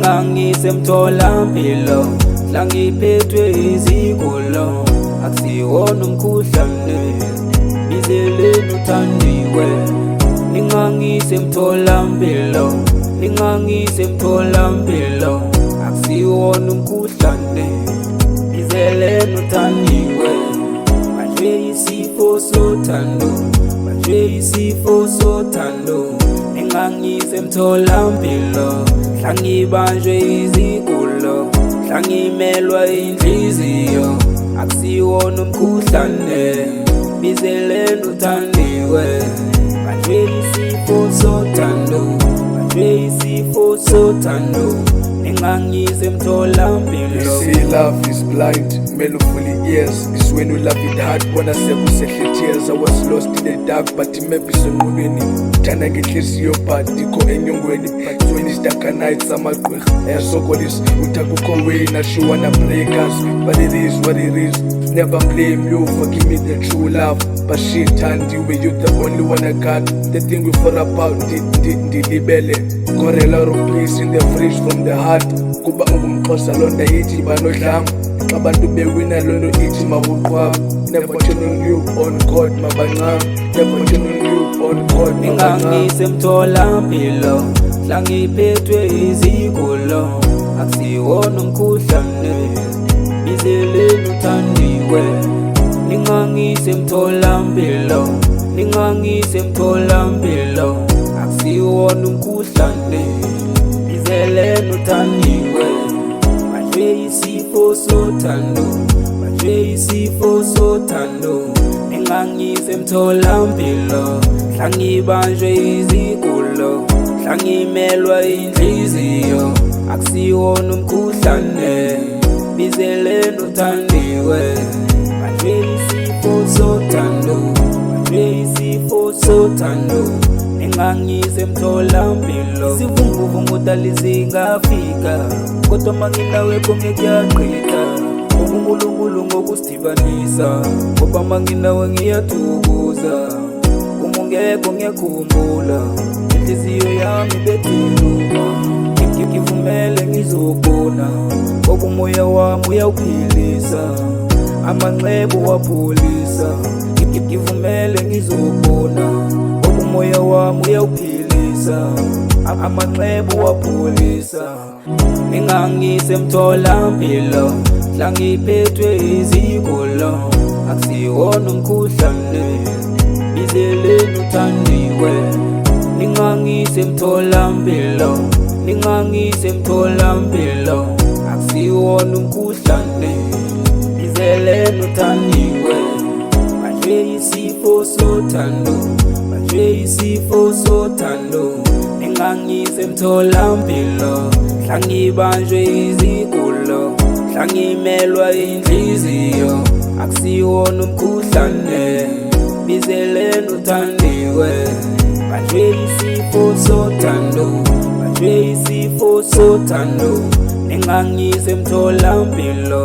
Ningangisemtholampilo la ngiphethwe izigulo akusiwona umkhuhlane bizeleni uthandiwe Ningangisemtholampilo akusiwona umkhuhlane bizeleni uthandiwe Manje isifo sothando Ningangisemtholampilo la ngibanjwe izigulo la ngimelwa inhliziyo akusiwona umkhuhlane bizeleni uthandiwe Manje isifo sothando Ningangisemtholampilo Say love is blind, melancholy years It's when you love it hard, wanna sekusehla tears I was lost in the dark, but maybe sonqulweni Thanda ngenhliziyo but ikho enyongweni But when it's dark at night, samagqwirha ayasokolisa Uthi akukho way, now she wanna break us But it is what it is, never blame you for giving me the true love But she turned you, you the only one I got The thing we thought about, ndilibele Got a lot of peace in the fridge from the heart Kuba ungumxhosa londa ithi banodlanga Abantu bewina lonto ithi mabuqwaba Never turn on you on God mabancane Never turn on you on God mabancane Ningangisemtholampilo la ngiphethwe izigulo akusiwona umkhuhlane bizeleni uthandiwe Ningangisemtholampilo akusiwona umkhuhlane bizeleni uthandiwe Manje isifo sothando Ningangisemtholampilo la ngibanjwe izigulo la ngimelwa inhliziyo akusiwona umkhuhlane bizeleni uthandiwe Manje isifo sothando Ningangisemtholampilo Isivunguvunguta lizingafika Kodwa manginawe konke kuyaqhitha UNkulunkulu ngokusidibanisa Ngoba manginawe ngiyathukuza Uma ungekho ngiyakhumbula Inhliziyo yami ibethiluma Ngivumele ngizobona Ngoba umoya wami uyawuphilisa Amanxeba wapholisa Ngivumele ngizobona Ngoba umoya wami uyawuphilisa Amanxeba wapholisa Ningangisemtholampilo la ngiphethwe izigulo akusiwona umkhuhlane bizeleni uthandiwe Ningangisemtholampilo akusiwona umkhuhlane bizeleni uthandiwe Manje isifo sothando Ningangisemtholampilo la ngibanjwe izigulo la ngimelwa inhliziyo akusiwona umkhuhlane bizeleni uthandiwe Manje isifo sothando Ningangisemtholampilo